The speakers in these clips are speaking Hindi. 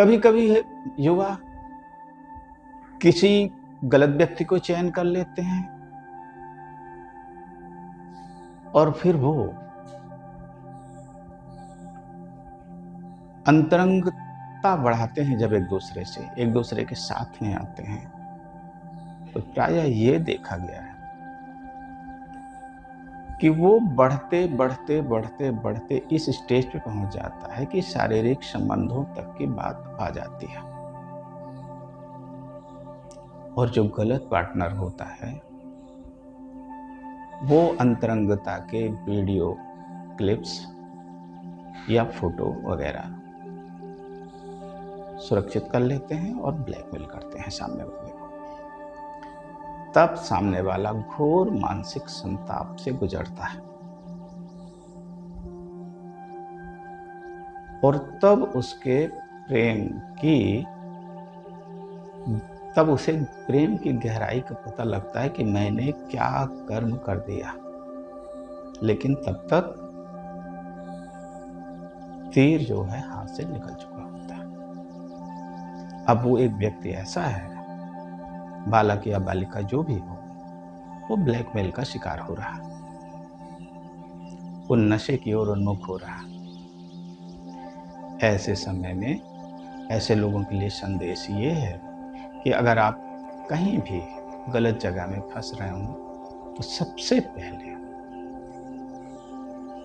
कभी कभी युवा किसी गलत व्यक्ति को चयन कर लेते हैं और फिर वो अंतरंगता बढ़ाते हैं। जब एक दूसरे के साथ में आते हैं तो प्रायः ये देखा गया है कि वो बढ़ते बढ़ते बढ़ते बढ़ते इस स्टेज पे पहुंच जाता है कि शारीरिक संबंधों तक की बात आ जाती है। और जो गलत पार्टनर होता है वो अंतरंगता के वीडियो क्लिप्स या फोटो वगैरह सुरक्षित कर लेते हैं और ब्लैकमेल करते हैं सामने वाले को। तब सामने वाला घोर मानसिक संताप से गुजरता है और तब उसे प्रेम की गहराई का पता लगता है कि मैंने क्या कर्म कर दिया। लेकिन तब तक तीर जो है हाथ से निकल चुका होता है। अब वो एक व्यक्ति ऐसा है, बालक या बालिका जो भी हो, वो ब्लैकमेल का शिकार हो रहा है, वो नशे की ओर उन्मुख हो रहा है। ऐसे समय में ऐसे लोगों के लिए संदेश ये है कि अगर आप कहीं भी गलत जगह में फंस रहे हो तो सबसे पहले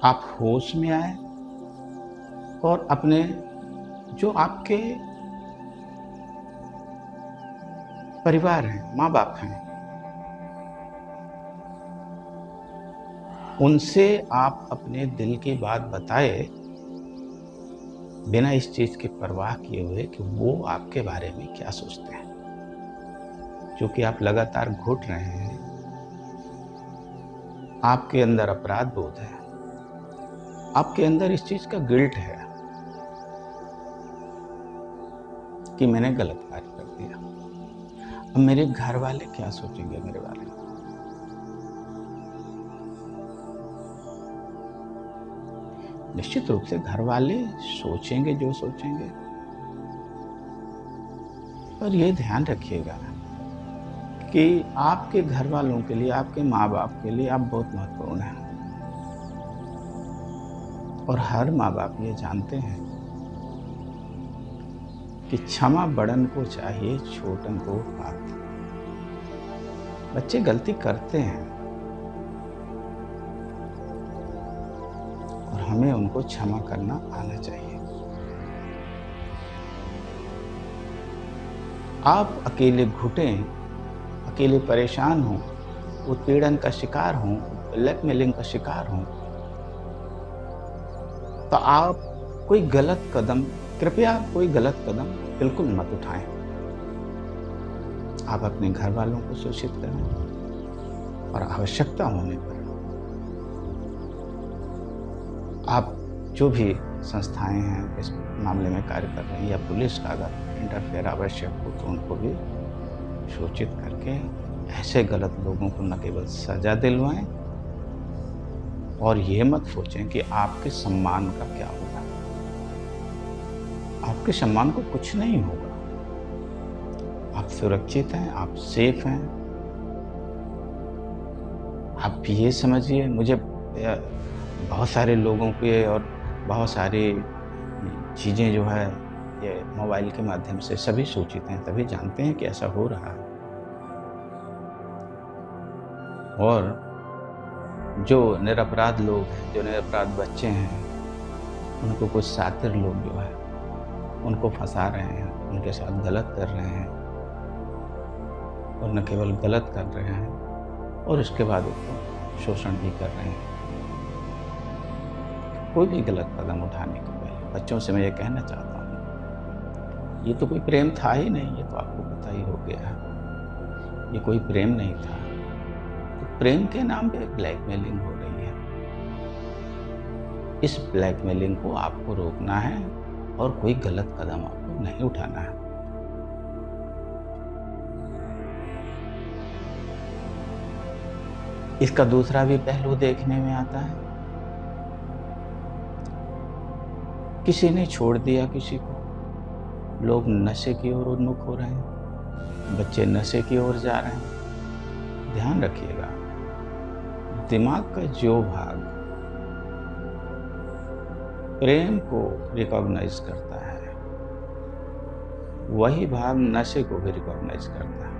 आप होश में आए और अपने जो आपके परिवार हैं, माँ बाप हैं, उनसे आप अपने दिल की बात बताए बिना इस चीज की परवाह किए हुए कि वो आपके बारे में क्या सोचते हैं। क्योंकि आप लगातार घुट रहे हैं, आपके अंदर अपराध बोध है, आपके अंदर इस चीज का गिल्ट है कि मैंने गलत कार्य कर दिया। अब मेरे घर वाले क्या सोचेंगे मेरे बारे में। निश्चित रूप से घर वाले सोचेंगे जो सोचेंगे, पर यह ध्यान रखिएगा कि आपके घर वालों के लिए, आपके माँ बाप के लिए आप बहुत महत्वपूर्ण हैं। और हर माँ बाप ये जानते हैं कि क्षमा बड़न को चाहिए, छोटन को बात। बच्चे गलती करते हैं और हमें उनको क्षमा करना आना चाहिए। आप अकेले घुटें, अकेले परेशान हों, उत्पीड़न का शिकार हों, ब्लैकमेलिंग का शिकार हों, तो आप कृपया कोई गलत कदम बिल्कुल मत उठाएं। आप अपने घर वालों को सूचित करें और आवश्यकता होने पर आप जो भी संस्थाएं हैं इस मामले में कार्य कर रही हैं या पुलिस का अगर इंटरफेयर आवश्यक हो तो उनको भी सूचित करके ऐसे गलत लोगों को न केवल सजा दिलवाएं और ये मत सोचें कि आपके सम्मान का क्या होगा। आपके सम्मान को कुछ नहीं होगा। आप सुरक्षित हैं, आप सेफ हैं। आप ये समझिए, मुझे बहुत सारे लोगों के और बहुत सारी चीज़ें जो है ये मोबाइल के माध्यम से सभी सूचित हैं, तभी जानते हैं कि ऐसा हो रहा है। और जो निरपराध लोग हैं, जो निरपराध बच्चे हैं, उनको कुछ शातिर लोग जो है उनको फंसा रहे हैं, उनके साथ गलत कर रहे हैं और न केवल गलत कर रहे हैं और उसके बाद उनको शोषण भी कर रहे हैं। कोई भी गलत कदम उठाने के पहले बच्चों से मैं ये कहना चाहता हूँ, ये तो कोई प्रेम था ही नहीं, ये तो आपको पता ही हो गया है, ये कोई प्रेम नहीं था। तो प्रेम के नाम पे ब्लैकमेलिंग हो रही है। इस ब्लैकमेलिंग को आपको रोकना है और कोई गलत कदम आपको नहीं उठाना है। इसका दूसरा भी पहलू देखने में आता है। किसी ने छोड़ दिया किसी को, लोग नशे की ओर उन्मुख हो रहे हैं, बच्चे नशे की ओर जा रहे हैं। ध्यान रखिएगा, दिमाग का जो भाग प्रेम को रिकॉग्नाइज करता है, वही भाग नशे को भी रिकॉग्नाइज करता है।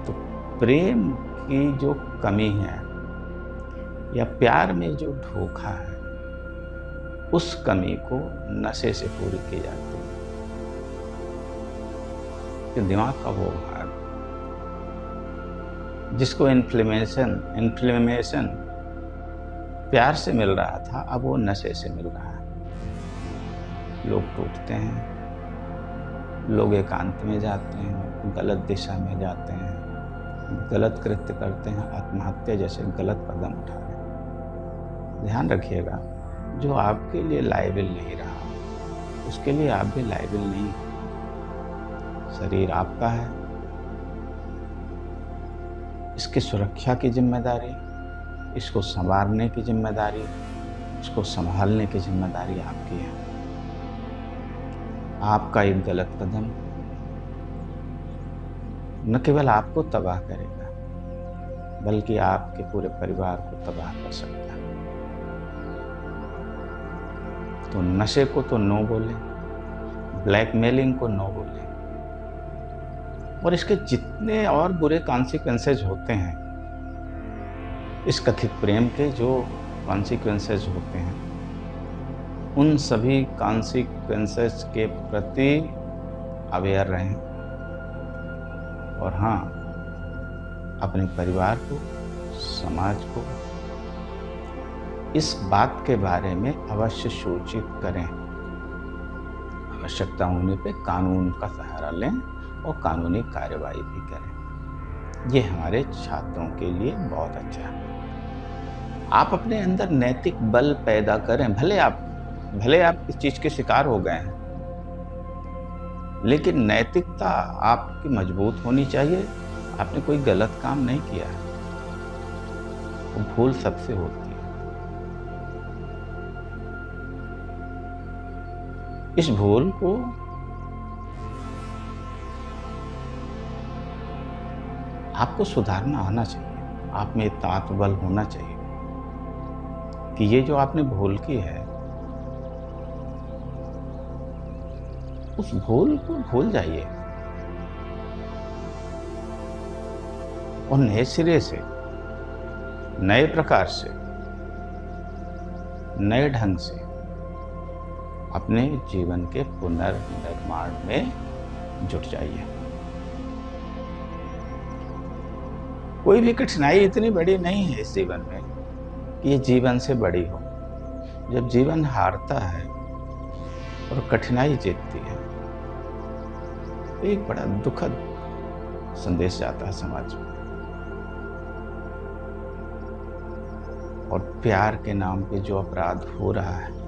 तो प्रेम की जो कमी है या प्यार में जो धोखा है, उस कमी को नशे से पूरी की जाती है। कि दिमाग का वो भाग जिसको इन्फ्लेमेशन प्यार से मिल रहा था, अब वो नशे से मिल रहा है। लोग टूटते हैं, लोग एकांत में जाते हैं, गलत दिशा में जाते हैं, गलत कृत्य करते हैं, आत्महत्या जैसे गलत कदम उठा रहे हैं। ध्यान रखिएगा, जो आपके लिए लायबिल नहीं रहा, उसके लिए आप भी लायबिल नहीं हैं। शरीर आपका है, इसकी सुरक्षा की जिम्मेदारी, इसको संवारने की जिम्मेदारी, इसको संभालने की जिम्मेदारी आपकी है। आपका एक गलत कदम न केवल आपको तबाह करेगा, बल्कि आपके पूरे परिवार को तबाह कर सकता है। तो नशे को तो नो बोले, ब्लैकमेलिंग को नो बोले, और इसके जितने और बुरे कॉन्सिक्वेंसेज होते हैं, इस कथित प्रेम के जो कॉन्सिक्वेंसेज होते हैं, उन सभी कॉन्सिक्वेंसेज के प्रति अवेयर रहें। और हाँ, अपने परिवार को, समाज को इस बात के बारे में अवश्य सूचित करें। आवश्यकता होने पे कानून का सहारा लें और कानूनी कार्रवाई भी करें। ये हमारे छात्रों के लिए बहुत अच्छा है। आप अपने अंदर नैतिक बल पैदा करें। भले आप इस चीज के शिकार हो गए हैं, लेकिन नैतिकता आपकी मजबूत होनी चाहिए। आपने कोई गलत काम नहीं किया है, वो भूल सबसे होती है। इस भूल को आपको सुधारना आना चाहिए। आप में इतना आत्मबल होना चाहिए कि ये जो आपने भूल की है, उस भूल को भूल जाइए और नए सिरे से, नए प्रकार से, नए ढंग से अपने जीवन के पुनर्निर्माण में जुट जाइए। कोई भी कठिनाई इतनी बड़ी नहीं है इस जीवन में कि ये जीवन से बड़ी हो। जब जीवन हारता है और कठिनाई जीतती है, तो एक बड़ा दुखद संदेश जाता है समाज में। और प्यार के नाम पे जो अपराध हो रहा है,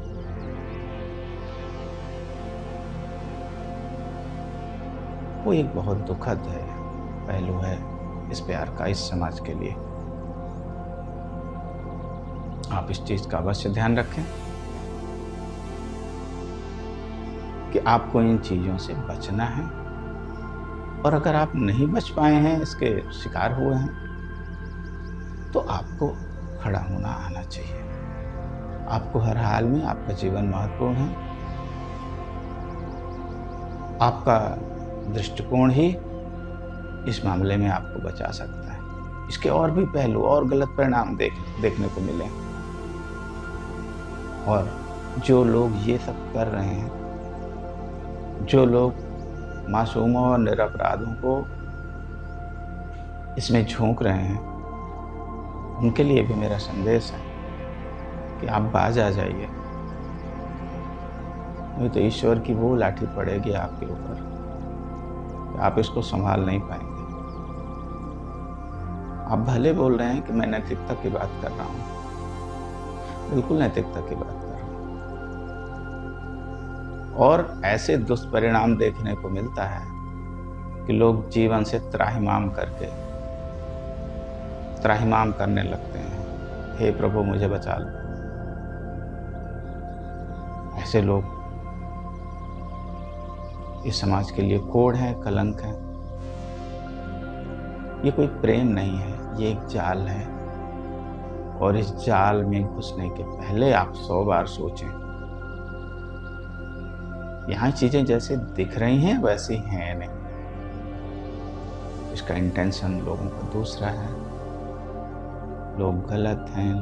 वो एक बहुत दुखद है पहलू है इस प्यार का, इस समाज के लिए। आप इस चीज का अवश्य ध्यान रखें कि आपको इन चीजों से बचना है। और अगर आप नहीं बच पाए हैं, इसके शिकार हुए हैं, तो आपको खड़ा होना आना चाहिए। आपको हर हाल में आपका जीवन महत्वपूर्ण है। आपका दृष्टिकोण ही इस मामले में आपको बचा सकता है। इसके और भी पहलू और गलत परिणाम देखने को मिले। और जो लोग ये सब कर रहे हैं, जो लोग मासूमों और निरपराधों को इसमें झोंक रहे हैं, उनके लिए भी मेरा संदेश है कि आप बाज आ जाइए, नहीं तो ईश्वर की वो लाठी पड़ेगी आपके ऊपर, आप इसको संभाल नहीं पाएंगे। आप भले बोल रहे हैं कि मैं नैतिकता की बात कर रहा हूं, बिल्कुल नैतिकता की बात कर रहा हूं। और ऐसे दुष्परिणाम देखने को मिलता है कि लोग जीवन से त्राहिमाम करने लगते हैं, हे प्रभु मुझे बचा लो। ऐसे लोग इस समाज के लिए कोड़ है, कलंक है। ये कोई प्रेम नहीं है, ये एक जाल है। और इस जाल में घुसने के पहले आप 100 बार सोचें। यहाँ चीजें जैसे दिख रही हैं वैसी हैं नहीं। इसका इंटेंशन लोगों का दूसरा है। लोग गलत हैं,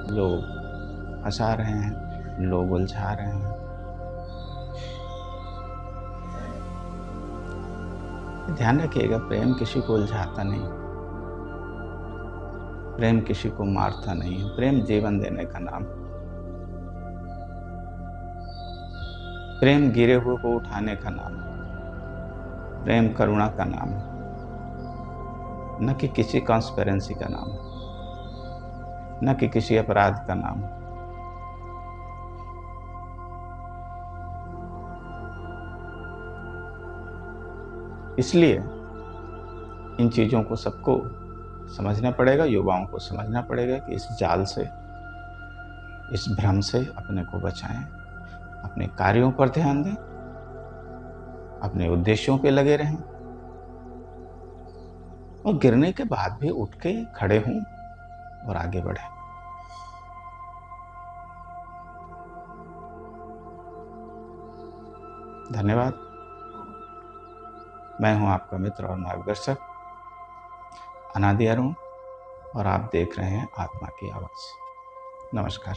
लोग फंसा रहे हैं, लोग उलझा रहे हैं। ध्यान रखिएगा, प्रेम किसी को उलझाता नहीं, प्रेम किसी को मारता नहीं है। प्रेम जीवन देने का नाम है। प्रेम गिरे हुए को उठाने का नाम है। प्रेम करुणा का नाम है, न कि किसी कॉन्स्पिरेंसी का नाम है, न कि किसी अपराध का नाम है। इसलिए इन चीजों को सबको समझना पड़ेगा, युवाओं को समझना पड़ेगा कि इस जाल से, इस भ्रम से अपने को बचाएं, अपने कार्यों पर ध्यान दें, अपने उद्देश्यों पे लगे रहें और गिरने के बाद भी उठ के खड़े हों और आगे बढ़ें। धन्यवाद। मैं हूं आपका मित्र और मार्गदर्शक अनादि अरुण और आप देख रहे हैं आत्मा की आवाज़। नमस्कार।